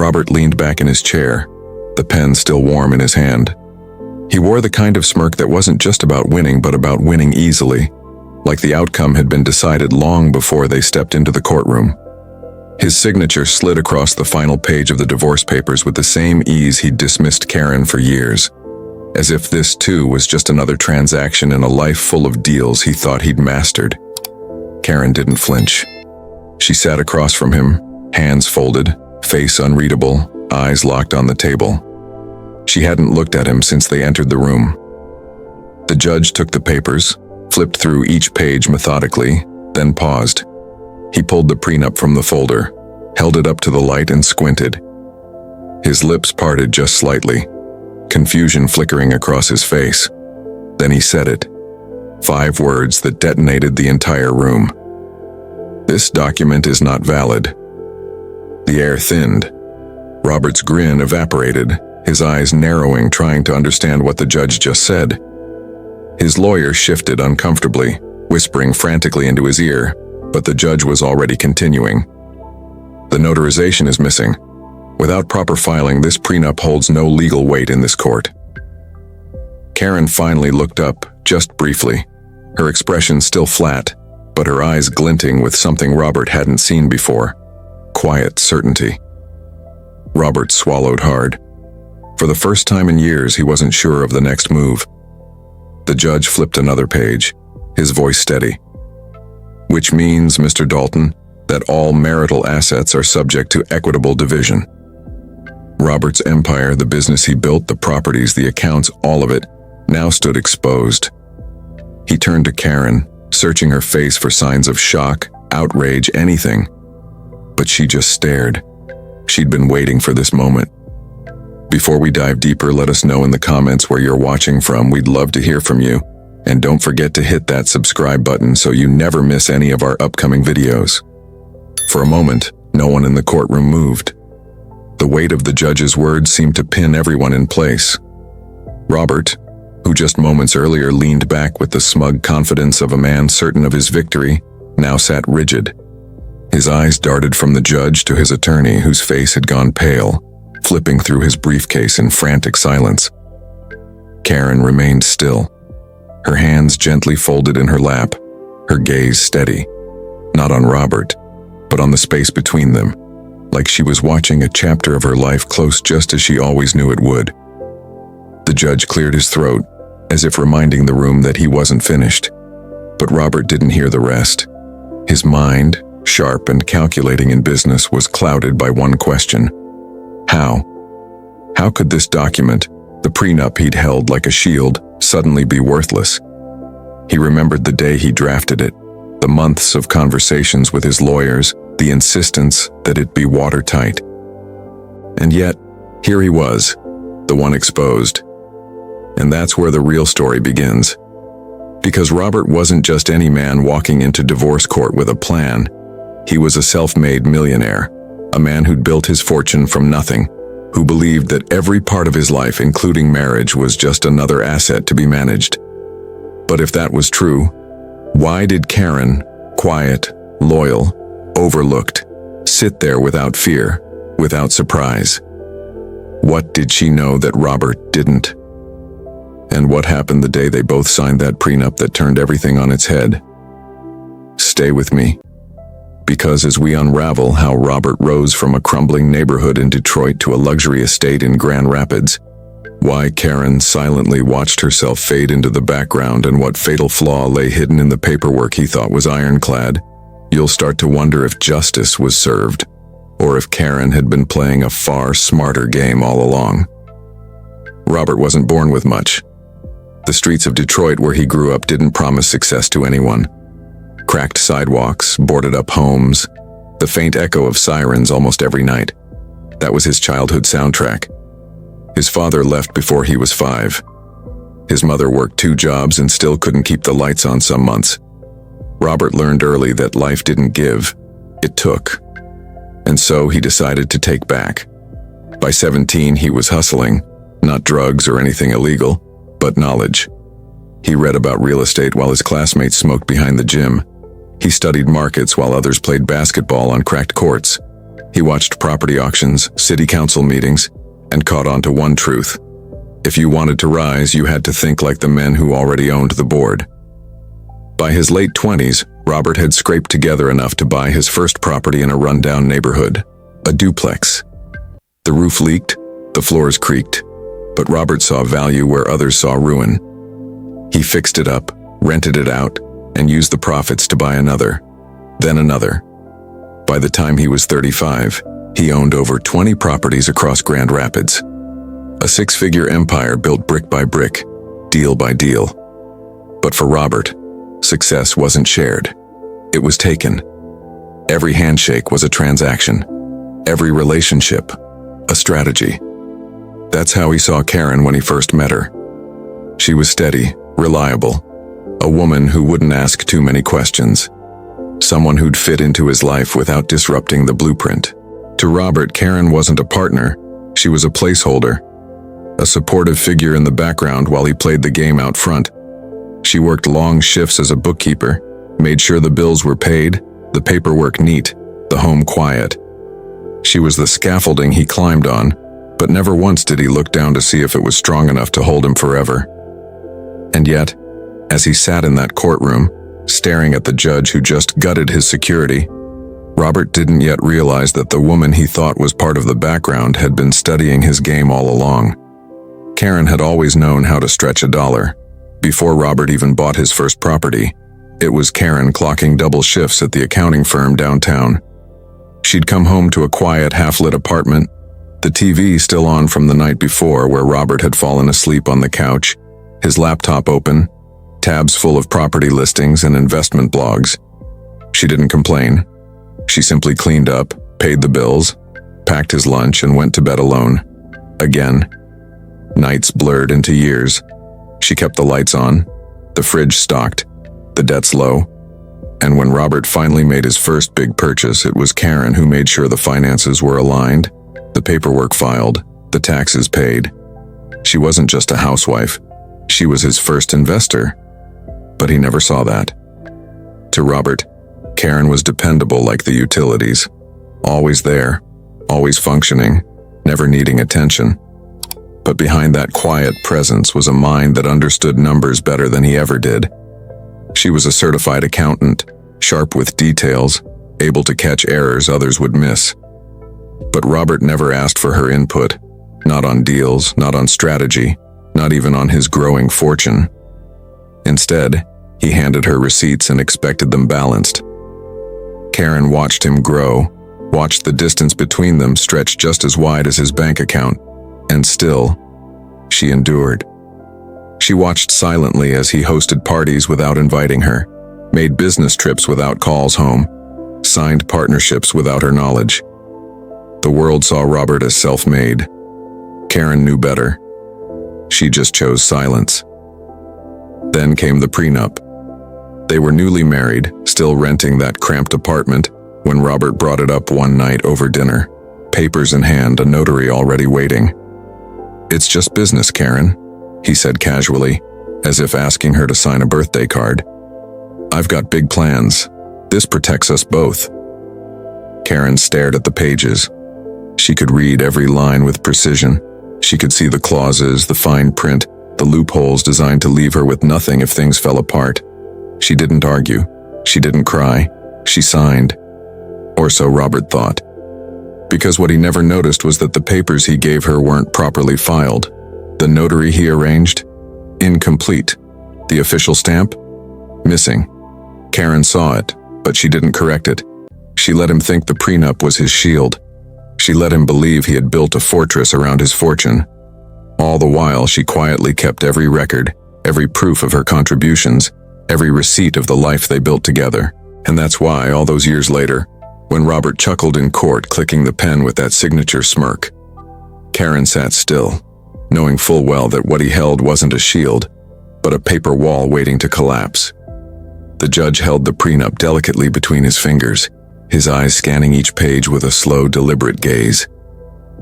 Robert leaned back in his chair, the pen still warm in his hand. He wore the kind of smirk that wasn't just about winning, but about winning easily, like the outcome had been decided long before they stepped into the courtroom. His signature slid across the final page of the divorce papers with the same ease he'd dismissed Karen for years, as if this too was just another transaction in a life full of deals he thought he'd mastered. Karen didn't flinch. She sat across from him, hands folded, face unreadable, eyes locked on the table. She hadn't looked at him since they entered the room. The judge took the papers, flipped through each page methodically, then paused. He pulled the prenup from the folder, held it up to the light and squinted. His lips parted just slightly, confusion flickering across his face. Then he said it. 5 words that detonated the entire room. "This document is not valid." The air thinned. Robert's grin evaporated, his eyes narrowing, trying to understand what the judge just said. His lawyer shifted uncomfortably, whispering frantically into his ear, but the judge was already continuing. "The notarization is missing. Without proper filing, this prenup holds no legal weight in this court." Karen finally looked up, just briefly, her expression still flat, but her eyes glinting with something Robert hadn't seen before: quiet certainty. Robert swallowed hard. For the first time in years, he wasn't sure of the next move. The judge flipped another page, his voice steady. "Which means, Mr. Dalton, that all marital assets are subject to equitable division." Robert's empire, the business he built, the properties, the accounts, all of it, now stood exposed. He turned to Karen, searching her face for signs of shock, outrage, anything. But she just stared. She'd been waiting for this moment. Before we dive deeper, let us know in the comments where you're watching from. We'd love to hear from you. And don't forget to hit that subscribe button so you never miss any of our upcoming videos. For a moment, no one in the courtroom moved. The weight of the judge's words seemed to pin everyone in place. Robert, who just moments earlier leaned back with the smug confidence of a man certain of his victory, now sat rigid. His eyes darted from the judge to his attorney, whose face had gone pale, flipping through his briefcase in frantic silence. Karen remained still, her hands gently folded in her lap, her gaze steady, not on Robert, but on the space between them, like she was watching a chapter of her life close, just as she always knew it would. The judge cleared his throat, as if reminding the room that he wasn't finished. But Robert didn't hear the rest. His mind, sharp and calculating in business, was clouded by one question. How? How could this document, the prenup he'd held like a shield, suddenly be worthless? He remembered the day he drafted it, the months of conversations with his lawyers, the insistence that it be watertight. And yet, here he was, the one exposed. And that's where the real story begins. Because Robert wasn't just any man walking into divorce court with a plan. He was a self-made millionaire, a man who'd built his fortune from nothing, who believed that every part of his life, including marriage, was just another asset to be managed. But if that was true, why did Karen, quiet, loyal, overlooked, sit there without fear, without surprise? What did she know that Robert didn't? And what happened the day they both signed that prenup that turned everything on its head? Stay with me, because as we unravel how Robert rose from a crumbling neighborhood in Detroit to a luxury estate in Grand Rapids, why Karen silently watched herself fade into the background, and what fatal flaw lay hidden in the paperwork he thought was ironclad, you'll start to wonder if justice was served, or if Karen had been playing a far smarter game all along. Robert wasn't born with much. The streets of Detroit where he grew up didn't promise success to anyone. Cracked sidewalks, boarded-up homes, the faint echo of sirens almost every night. That was his childhood soundtrack. His father left before he was 5. His mother worked 2 jobs and still couldn't keep the lights on some months. Robert learned early that life didn't give, it took. And so he decided to take back. By 17, he was hustling, not drugs or anything illegal, but knowledge. He read about real estate while his classmates smoked behind the gym. He studied markets while others played basketball on cracked courts. He watched property auctions, city council meetings, and caught on to one truth. If you wanted to rise, you had to think like the men who already owned the board. By his late 20s, Robert had scraped together enough to buy his first property in a rundown neighborhood, a duplex. The roof leaked, the floors creaked, but Robert saw value where others saw ruin. He fixed it up, rented it out, and used the profits to buy another, then another. By the time he was 35, he owned over 20 properties across Grand Rapids. A six-figure empire built brick by brick, deal by deal. But for Robert, success wasn't shared. It was taken. Every handshake was a transaction. Every relationship, a strategy. That's how he saw Karen when he first met her. She was steady, reliable, a woman who wouldn't ask too many questions. Someone who'd fit into his life without disrupting the blueprint. To Robert, Karen wasn't a partner. She was a placeholder, a supportive figure in the background while he played the game out front. She worked long shifts as a bookkeeper, made sure the bills were paid, the paperwork neat, the home quiet. She was the scaffolding he climbed on, but never once did he look down to see if it was strong enough to hold him forever. And yet, as he sat in that courtroom, staring at the judge who just gutted his security, Robert didn't yet realize that the woman he thought was part of the background had been studying his game all along. Karen had always known how to stretch a dollar. Before Robert even bought his first property, it was Karen clocking double shifts at the accounting firm downtown. She'd come home to a quiet, half-lit apartment, the TV still on from the night before where Robert had fallen asleep on the couch, his laptop open, tabs full of property listings and investment blogs. She didn't complain. She simply cleaned up, paid the bills, packed his lunch, and went to bed alone. Again. Nights blurred into years. She kept the lights on, the fridge stocked, the debts low. And when Robert finally made his first big purchase, it was Karen who made sure the finances were aligned, the paperwork filed, the taxes paid. She wasn't just a housewife. She was his first investor. But he never saw that. To Robert, Karen was dependable like the utilities. Always there, always functioning, never needing attention. But behind that quiet presence was a mind that understood numbers better than he ever did. She was a certified accountant, sharp with details, able to catch errors others would miss. But Robert never asked for her input, not on deals, not on strategy, not even on his growing fortune. Instead, he handed her receipts and expected them balanced. Karen watched him grow, watched the distance between them stretch just as wide as his bank account, and still, she endured. She watched silently as he hosted parties without inviting her, made business trips without calls home, signed partnerships without her knowledge. The world saw Robert as self-made. Karen knew better. She just chose silence. Then came the prenup. They were newly married, still renting that cramped apartment, when Robert brought it up one night over dinner, papers in hand, a notary already waiting. "It's just business, Karen," he said casually, as if asking her to sign a birthday card. "I've got big plans. This protects us both." Karen stared at the pages. She could read every line with precision. She could see the clauses, the fine print, the loopholes designed to leave her with nothing if things fell apart. She didn't argue. She didn't cry. She signed. Or so Robert thought. Because what he never noticed was that the papers he gave her weren't properly filed. The notary he arranged? Incomplete. The official stamp? Missing. Karen saw it, but she didn't correct it. She let him think the prenup was his shield. She let him believe he had built a fortress around his fortune. All the while, she quietly kept every record, every proof of her contributions, every receipt of the life they built together. And that's why, all those years later, when Robert chuckled in court, clicking the pen with that signature smirk, Karen sat still, knowing full well that what he held wasn't a shield, but a paper wall waiting to collapse. The judge held the prenup delicately between his fingers, his eyes scanning each page with a slow, deliberate gaze.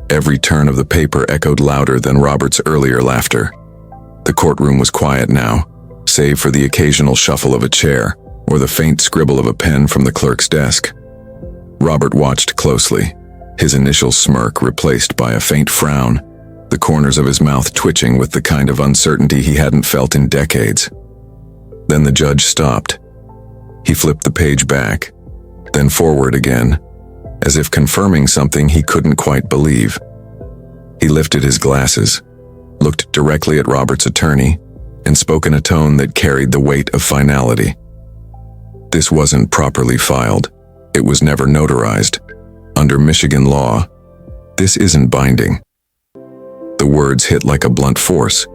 Every turn of the paper echoed louder than Robert's earlier laughter. The courtroom was quiet now, save for the occasional shuffle of a chair or the faint scribble of a pen from the clerk's desk. Robert watched closely. his initial smirk replaced by a faint frown, the corners of his mouth twitching with the kind of uncertainty he hadn't felt in decades. Then the judge stopped. He flipped the page back, then forward again, as if confirming something he couldn't quite believe. He lifted his glasses, looked directly at Robert's attorney, and spoke in a tone that carried the weight of finality. This wasn't properly filed. It was never notarized. Under Michigan law, this isn't binding. The words hit like a blunt force.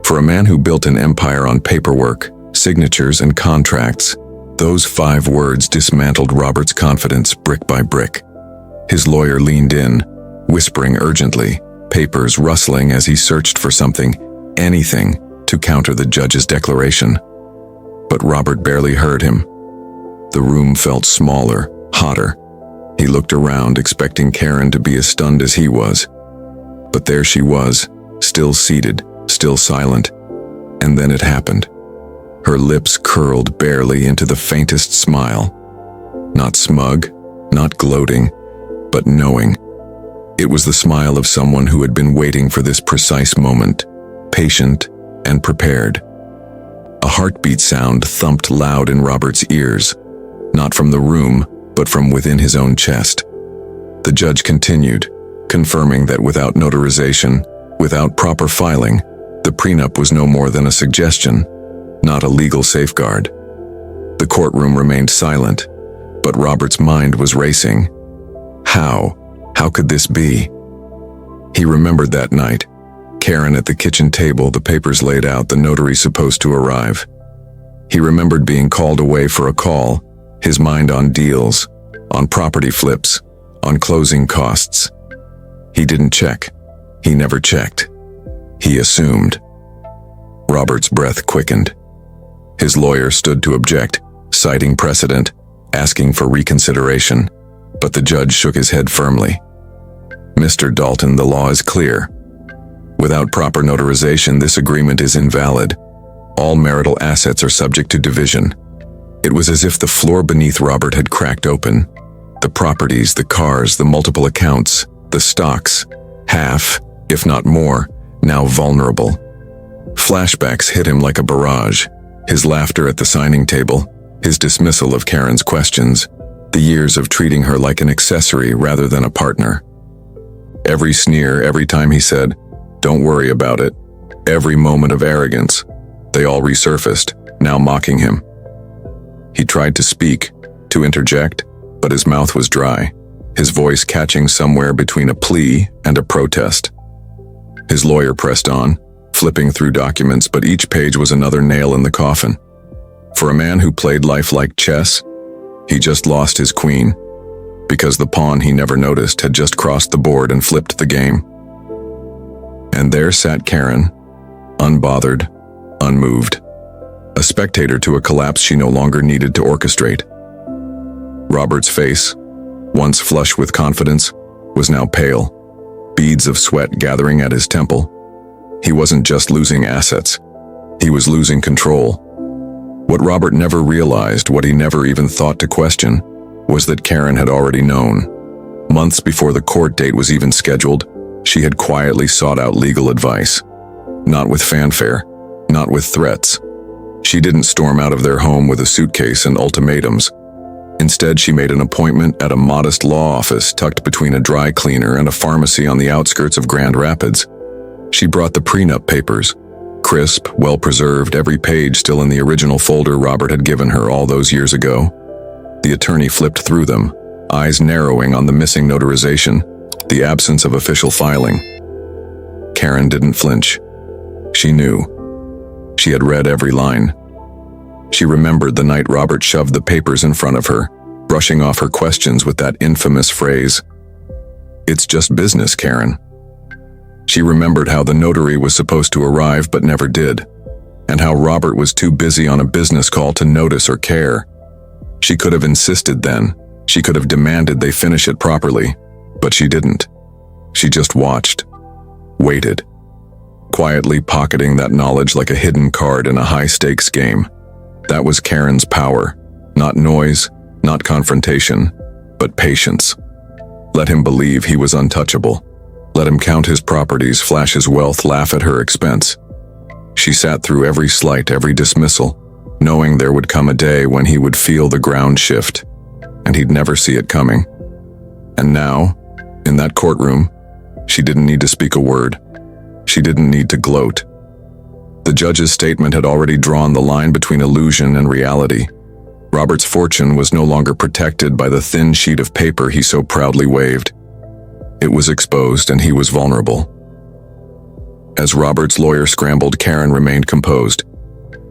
For a man who built an empire on paperwork, signatures, and contracts, those 5 words dismantled Robert's confidence brick by brick. His lawyer leaned in, whispering urgently, papers rustling as he searched for something, anything, to counter the judge's declaration. But Robert barely heard him. The room felt smaller, hotter. He looked around, expecting Karen to be as stunned as he was. But there she was, still seated, still silent. And then it happened. Her lips curled barely into the faintest smile. Not smug, not gloating, but knowing. It was the smile of someone who had been waiting for this precise moment, patient and prepared. A heartbeat sound thumped loud in Robert's ears, not from the room, but from within his own chest. The judge continued, confirming that without notarization, without proper filing, the prenup was no more than a suggestion, not a legal safeguard. The courtroom remained silent, but Robert's mind was racing. How? How could this be? He remembered that night. Karen at the kitchen table, the papers laid out, the notary supposed to arrive. He remembered being called away for a call, his mind on deals, on property flips, on closing costs. He didn't check. He never checked. He assumed. Robert's breath quickened. His lawyer stood to object, citing precedent, asking for reconsideration, but the judge shook his head firmly. Mr. Dalton, the law is clear. Without proper notarization, this agreement is invalid. All marital assets are subject to division. It was as if the floor beneath Robert had cracked open. The properties, the cars, the multiple accounts, the stocks, half, if not more, now vulnerable. Flashbacks hit him like a barrage. His laughter at the signing table, his dismissal of Karen's questions, the years of treating her like an accessory rather than a partner. Every sneer, every time he said, "Don't worry about it," every moment of arrogance, they all resurfaced, now mocking him. He tried to speak, to interject, but his mouth was dry, his voice catching somewhere between a plea and a protest. His lawyer pressed on, flipping through documents, but each page was another nail in the coffin. For a man who played life like chess, he just lost his queen, because the pawn he never noticed had just crossed the board and flipped the game. And there sat Karen, unbothered, unmoved, a spectator to a collapse she no longer needed to orchestrate. Robert's face, once flush with confidence, was now pale, beads of sweat gathering at his temple. He wasn't just losing assets, he was losing control. What Robert never realized, what he never even thought to question, was that Karen had already known. Months before the court date was even scheduled, she had quietly sought out legal advice. Not with fanfare, not with threats. She didn't storm out of their home with a suitcase and ultimatums. Instead, she made an appointment at a modest law office tucked between a dry cleaner and a pharmacy on the outskirts of Grand Rapids. She brought the prenup papers, crisp, well-preserved, every page still in the original folder Robert had given her all those years ago. The attorney flipped through them, eyes narrowing on the missing notarization, the absence of official filing. Karen didn't flinch. She knew. She had read every line. She remembered the night Robert shoved the papers in front of her, brushing off her questions with that infamous phrase, "It's just business, Karen." She remembered how the notary was supposed to arrive but never did, and how Robert was too busy on a business call to notice or care. She could have insisted then. She could have demanded they finish it properly, but she didn't. She just watched, waited, quietly pocketing that knowledge like a hidden card in a high-stakes game. That was Karen's power. Not noise, not confrontation, but patience. Let him believe he was untouchable. Let him count his properties, flash his wealth, laugh at her expense. She sat through every slight, every dismissal, knowing there would come a day when he would feel the ground shift, and he'd never see it coming. And now, in that courtroom, she didn't need to speak a word. She didn't need to gloat. The judge's statement had already drawn the line between illusion and reality. Robert's fortune was no longer protected by the thin sheet of paper he so proudly waved. It was exposed, and he was vulnerable. As Robert's lawyer scrambled, Karen remained composed.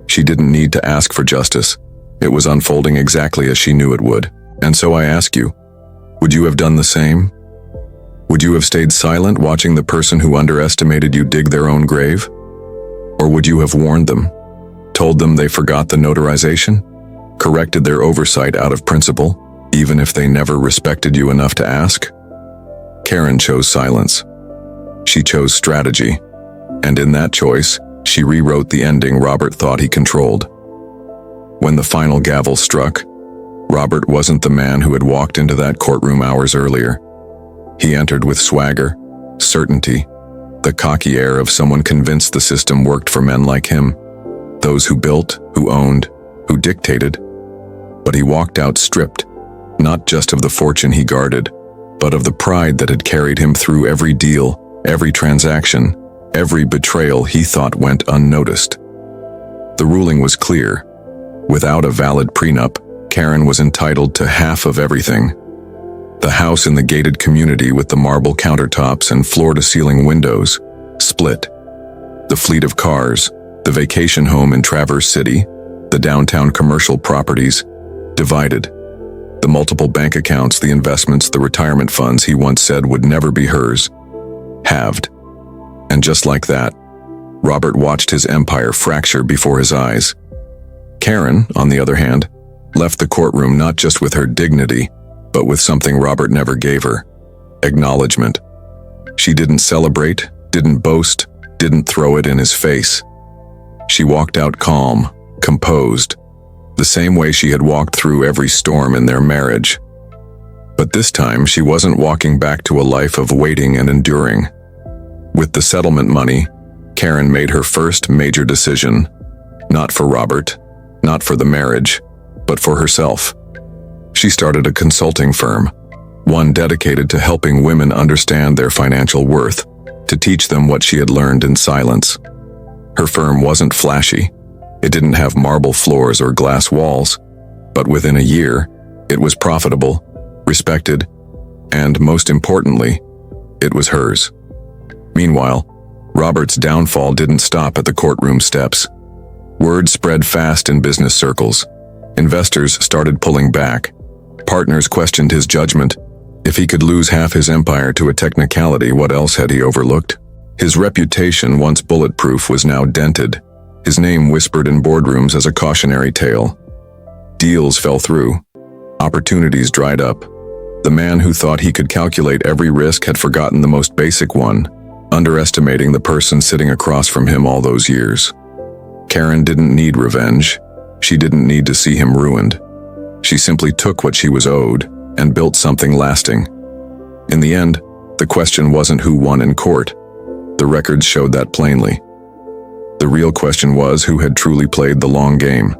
She didn't need to ask for justice. It was unfolding exactly as she knew it would. And so I ask you, would you have done the same? Would you have stayed silent watching the person who underestimated you dig their own grave? Or would you have warned them, told them they forgot the notarization, corrected their oversight out of principle, even if they never respected you enough to ask? Karen chose silence. She chose strategy, and in that choice, she rewrote the ending Robert thought he controlled. When the final gavel struck, Robert wasn't the man who had walked into that courtroom hours earlier. He entered with swagger, certainty, the cocky air of someone convinced the system worked for men like him, those who built, who owned, who dictated. But he walked out stripped, not just of the fortune he guarded, but of the pride that had carried him through every deal, every transaction, every betrayal he thought went unnoticed. The ruling was clear. Without a valid prenup, Karen was entitled to half of everything. The house in the gated community with the marble countertops and floor-to-ceiling windows, split. The fleet of cars, the vacation home in Traverse City, the downtown commercial properties, divided. The multiple bank accounts, the investments, the retirement funds he once said would never be hers, halved. And just like that, Robert watched his empire fracture before his eyes. Karen, on the other hand, left the courtroom not just with her dignity, but with something Robert never gave her: acknowledgement. She didn't celebrate, didn't boast, didn't throw it in his face. She walked out calm, composed, the same way she had walked through every storm in their marriage. But this time, she wasn't walking back to a life of waiting and enduring. With the settlement money, Karen made her first major decision, not for Robert, not for the marriage, but for herself. She started a consulting firm, one dedicated to helping women understand their financial worth, to teach them what she had learned in silence. Her firm wasn't flashy. It didn't have marble floors or glass walls, but within a year, it was profitable, respected, and most importantly, it was hers. Meanwhile, Robert's downfall didn't stop at the courtroom steps. Word spread fast in business circles. Investors started pulling back. Partners questioned his judgment. If he could lose half his empire to a technicality, what else had he overlooked? His reputation, once bulletproof, was now dented. His name whispered in boardrooms as a cautionary tale. Deals fell through. Opportunities dried up. The man who thought he could calculate every risk had forgotten the most basic one, underestimating the person sitting across from him all those years. Karen didn't need revenge. She didn't need to see him ruined. She simply took what she was owed and built something lasting. In the end, the question wasn't who won in court. The records showed that plainly. The real question was who had truly played the long game.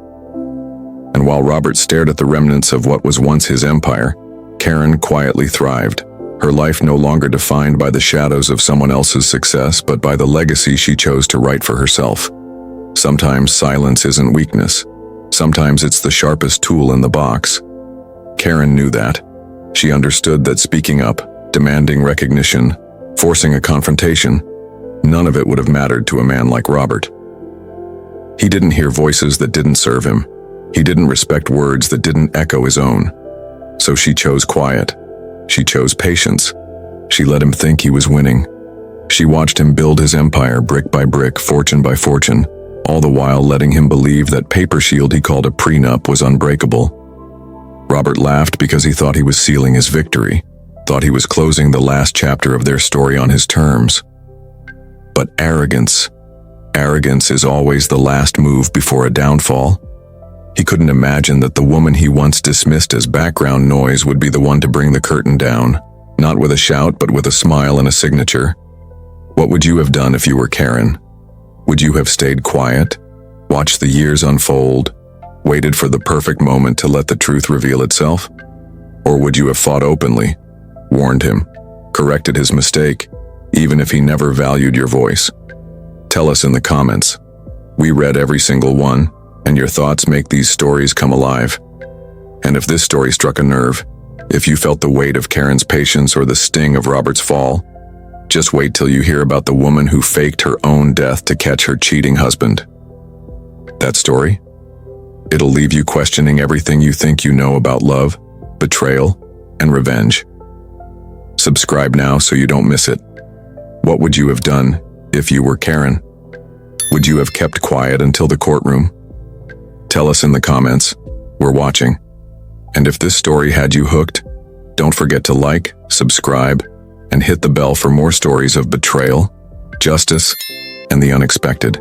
And while Robert stared at the remnants of what was once his empire, Karen quietly thrived, her life no longer defined by the shadows of someone else's success, but by the legacy she chose to write for herself. Sometimes silence isn't weakness. Sometimes it's the sharpest tool in the box. Karen knew that. She understood that speaking up, demanding recognition, forcing a confrontation, none of it would have mattered to a man like Robert. He didn't hear voices that didn't serve him. He didn't respect words that didn't echo his own. So she chose quiet. She chose patience. She let him think he was winning. She watched him build his empire brick by brick, fortune by fortune, all the while letting him believe that paper shield he called a prenup was unbreakable. Robert laughed because he thought he was sealing his victory, thought he was closing the last chapter of their story on his terms. But arrogance is always the last move before a downfall. He couldn't imagine that the woman he once dismissed as background noise would be the one to bring the curtain down, Not with a shout, but with a smile and a signature. What would you have done if you were Karen? Would you have stayed quiet, watched the years unfold, waited for the perfect moment to let the truth reveal itself? Or would you have fought openly, warned him, corrected his mistake, even if he never valued your voice? Tell us in the comments. We read every single one, and your thoughts make these stories come alive. And if this story struck a nerve, if you felt the weight of Karen's patience or the sting of Robert's fall, just wait till you hear about the woman who faked her own death to catch her cheating husband. That story? It'll leave you questioning everything you think you know about love, betrayal, and revenge. Subscribe now so you don't miss it. What would you have done if you were Karen? Would you have kept quiet until the courtroom? Tell us in the comments. We're watching. And if this story had you hooked, don't forget to like, subscribe, and hit the bell for more stories of betrayal, justice, and the unexpected.